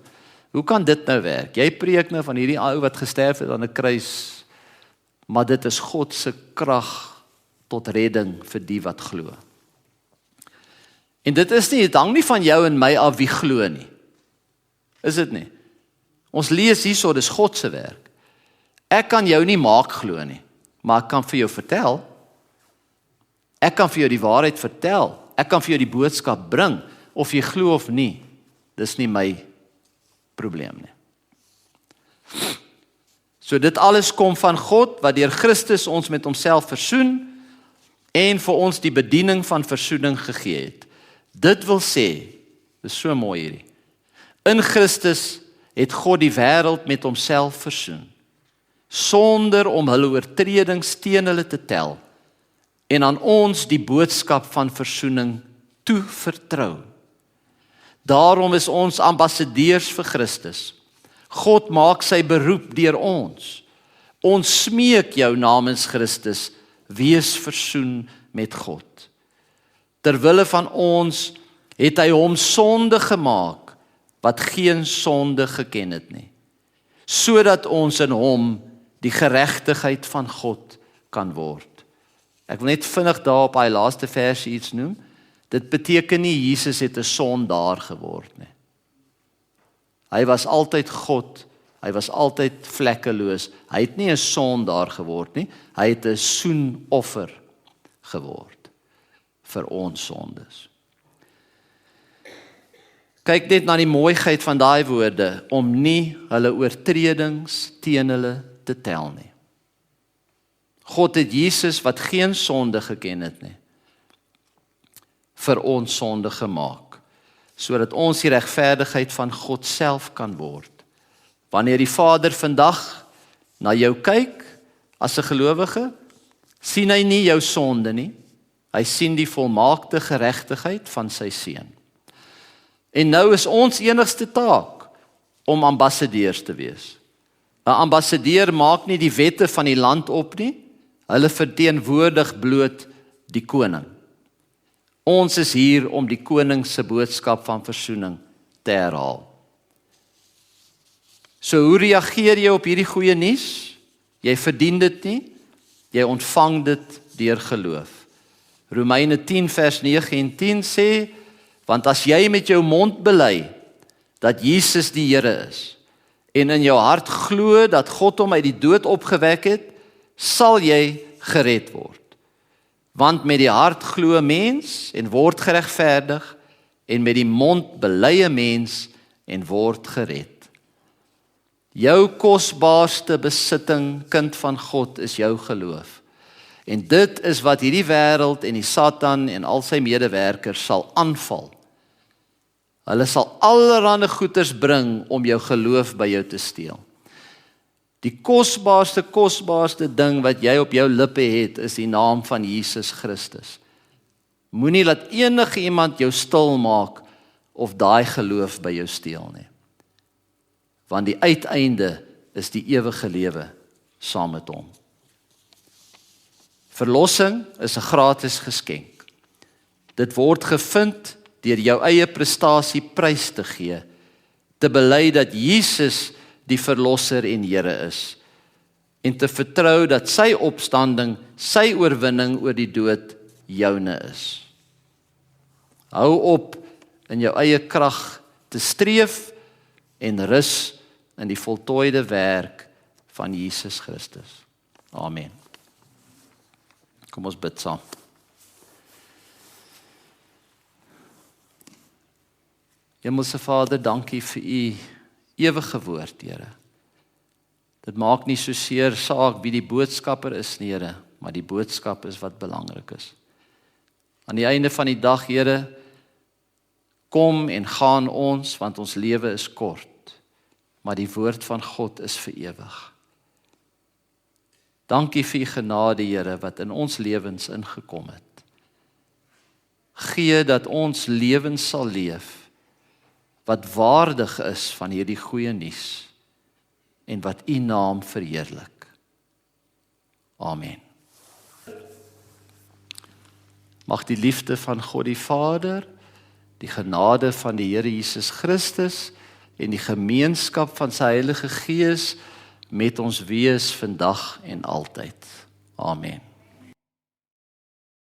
hoe kan dit nou werk? Jy preek nou van hierdie ou wat gesterf het aan 'n kruis, maar dit is God se krag tot redding vir die wat glo. En dit hang nie van jou en my af wie glo nie. Is dit nie? Ons lees hierso, dis God se werk. Ek kan jou nie maak glo nie, maar ek kan vir jou vertel, Ek kan vir jou die waarheid vertel. Ek kan vir jou die boodskap bring, of jy glo of nie. Dis nie my probleem nie. So dit alles kom van God, wat deur Christus ons met homself versoen, en vir ons die bediening van versoening gegee het. Dit wil sê, dis so mooi hierdie, in Christus het God die wêreld met homself versoen, sonder om hulle oortredings teen hulle te tel, en aan ons die boodskap van versoening toevertrou. Daarom is ons ambassadeurs vir Christus. God maak sy beroep deur ons. Ons smeek jou namens Christus, wees versoen met God. Terwille van ons het hy hom sonde gemaak, wat geen sonde geken het nie, sodat ons in hom die geregtigheid van God kan word. Ek wil net vinnig daar op hy laaste versie iets noem. Dit beteken nie Jesus het 'n sondaar geword nie. Hy was altyd God, hy was altyd vlekkeloos. Hy het nie 'n sondaar geword nie, hy het 'n soenoffer geword vir ons sondes. Kyk net na die mooiheid van daai woorde, om nie hulle oortredings teen hulle te tel nie. God het Jesus, wat geen sonde geken het nie, vir ons sonde gemaak, sodat ons die regverdigheid van God self kan word. Wanneer die Vader vandag na jou kyk, as 'n gelowige, sien hy nie jou sonde nie, hy sien die volmaakte geregtigheid van sy seun. En nou is ons enigste taak om ambassadeurs te wees. 'n Ambassadeur maak nie die wette van die land op nie, hulle verteenwoordig bloot die koning. Ons is hier om die koning se boodskap van versoening te herhaal. So hoe reageer jy op hierdie goeie nuus? Jy verdien dit nie, jy ontvang dit deur geloof. Romeine 10 vers 9 en 10 sê, want as jy met jou mond bely dat Jesus die Here is, en in jou hart glo dat God hom uit die dood opgewek het, sal jy gered word. Want met die hart glo 'n mens en word geregverdig, en met die mond bely 'n mens en word gered. Jou kosbaarste besitting, kind van God, is jou geloof. En dit is wat hierdie wêreld en die Satan en al sy medewerkers sal aanval. Hulle sal allerlei goeders bring om jou geloof by jou te steel. Die kosbaarste ding wat jy op jou lippe het, is die naam van Jesus Christus. Moenie laat enige iemand jou stil maak of daai geloof by jou steel nie. Want die uiteinde is die ewige lewe saam met hom. Verlossing is 'n gratis geskenk. Dit word gevind deur jou eie prestasie prys te gee, te bely dat Jesus die Verlosser en Here is, en te vertrou dat sy opstanding, sy oorwinning oor die dood joune is. Hou op in jou eie krag te streef en rus in die voltooide werk van Jesus Christus. Amen. Kom ons bid saam. Hemelse Vader, dankie vir u ewige woord, Here. Dit maak nie so seer saak wie die boodskapper is nie, Here, maar die boodskap is wat belangrik is. Aan die einde van die dag, Here, kom en gaan ons, want ons lewe is kort, maar die woord van God is vir ewig. Dankie vir u genade, Here, wat in ons lewens ingekom het. Gee dat ons lewens sal leef, wat waardig is van hierdie goeie nuus, en wat u naam verheerlik. Amen. Mag die liefde van God die Vader, die genade van die Here Jesus Christus, en die gemeenskap van sy Heilige Gees met ons wees vandag en altyd. Amen.